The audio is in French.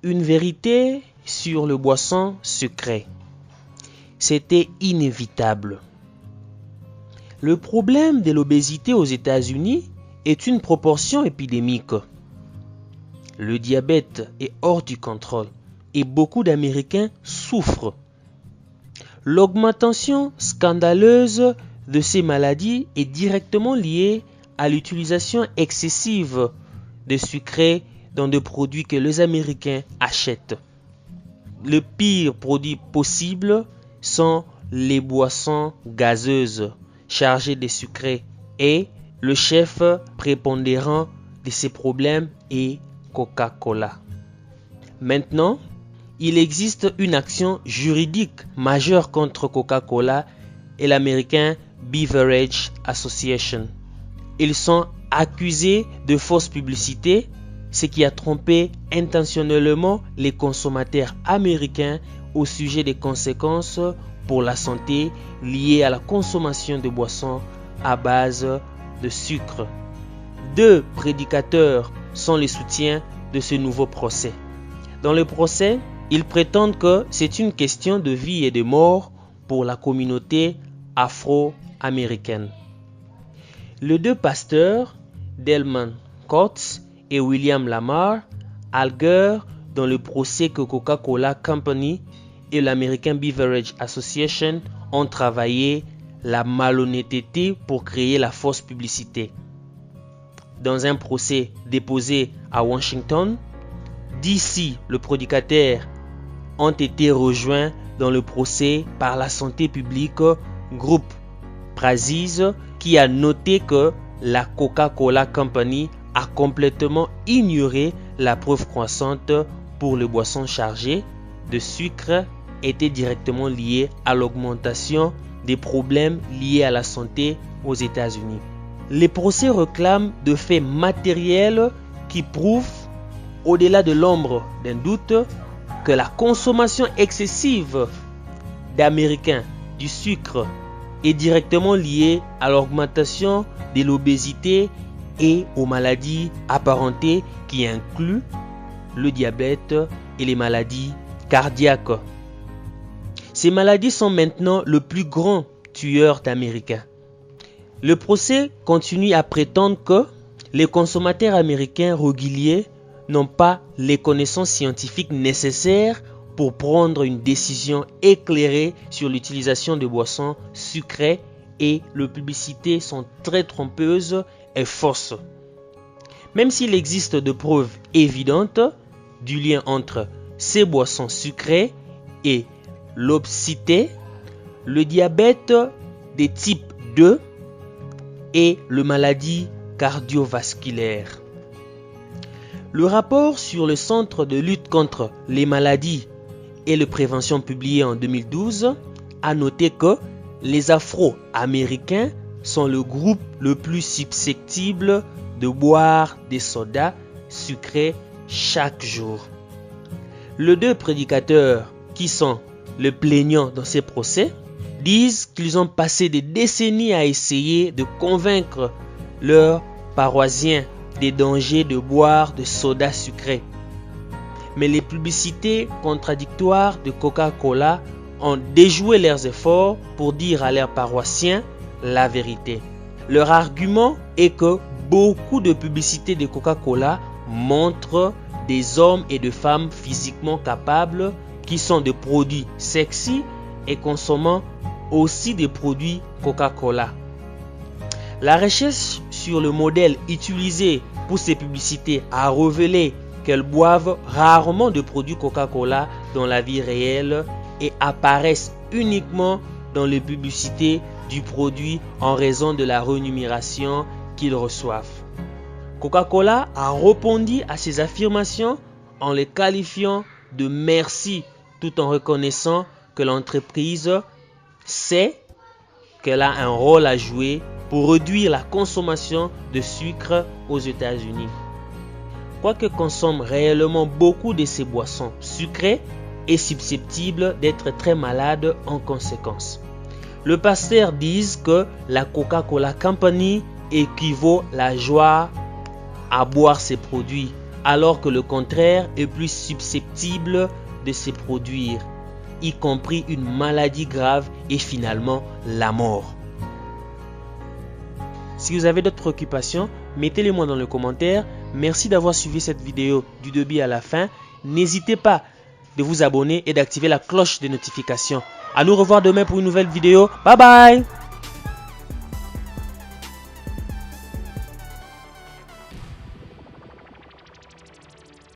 Une vérité sur le boisson sucrée. C'était inévitable. Le problème de l'obésité aux États-Unis est une proportion épidémique. Le diabète est hors du contrôle et beaucoup d'Américains souffrent. L'augmentation scandaleuse de ces maladies est directement liée à l'utilisation excessive de sucrés dans des produits que les Américains achètent. Le pire produit possible sont les boissons gazeuses chargées de sucrés et le chef prépondérant de ces problèmes est Coca-Cola. Maintenant, il existe une action juridique majeure contre Coca-Cola et l'American Beverage Association. Ils sont accusés de fausse publicité, ce qui a trompé intentionnellement les consommateurs américains au sujet des conséquences pour la santé liées à la consommation de boissons à base de sucre. 2 prédicateurs sont les soutiens de ce nouveau procès. Dans le procès, ils prétendent que c'est une question de vie et de mort pour la communauté afro-américaine. Les 2 pasteurs, Delman Coates et William Lamar, allegent dans le procès que Coca-Cola Company et l'American Beverage Association ont travaillé la malhonnêteté pour créer la fausse publicité. Dans un procès déposé à Washington, DC, le prédicateur, ont été rejoints dans le procès par la santé publique Group Praxis qui a noté que la Coca-Cola Company a complètement ignoré la preuve croissante pour les boissons chargées de sucre était directement liée à l'augmentation des problèmes liés à la santé aux États-Unis. Les procès réclament de faits matériels qui prouvent, au-delà de l'ombre d'un doute, que la consommation excessive d'Américains du sucre est directement liée à l'augmentation de l'obésité et aux maladies apparentées qui incluent le diabète et les maladies cardiaques. Ces maladies sont maintenant le plus grand tueur d'Américains. Le procès continue à prétendre que les consommateurs américains réguliers n'ont pas les connaissances scientifiques nécessaires pour prendre une décision éclairée sur l'utilisation de boissons sucrées et les publicités sont très trompeuses et fausses. Même s'il existe de preuves évidentes du lien entre ces boissons sucrées et l'obésité, le diabète de type 2 et les maladies cardiovasculaires. Le rapport sur le Centre de lutte contre les maladies et de prévention publié en 2012 a noté que les Afro-Américains sont le groupe le plus susceptible de boire des sodas sucrés chaque jour. Les 2 prédicateurs qui sont les plaignants dans ces procès disent qu'ils ont passé des décennies à essayer de convaincre leurs paroissiens des dangers de boire des sodas sucrés. Mais les publicités contradictoires de Coca-Cola ont déjoué leurs efforts pour dire à leurs paroissiens la vérité. Leur argument est que beaucoup de publicités de Coca-Cola montrent des hommes et des femmes physiquement capables qui sont des produits sexy et consommant aussi des produits Coca-Cola. La recherche sur le modèle utilisé pour ces publicités a révélé qu'elles boivent rarement de produits Coca-Cola dans la vie réelle et apparaissent uniquement dans les publicités du produit en raison de la rémunération qu'ils reçoivent. Coca-Cola a répondu à ces affirmations en les qualifiant de merci tout en reconnaissant que l'entreprise sait qu'elle a un rôle à jouer pour réduire la consommation de sucre aux États-Unis. Quoique consomme réellement beaucoup de ces boissons sucrées, est susceptible d'être très malade en conséquence. Le pasteur dit que la Coca-Cola Company équivaut la joie à boire ces produits alors que le contraire est plus susceptible de se produire, y compris une maladie grave et finalement la mort. Si vous avez d'autres préoccupations, mettez-les moi dans les commentaires. Merci d'avoir suivi cette vidéo du début à la fin. N'hésitez pas de vous abonner et d'activer la cloche de notification. À nous revoir demain pour une nouvelle vidéo. Bye bye!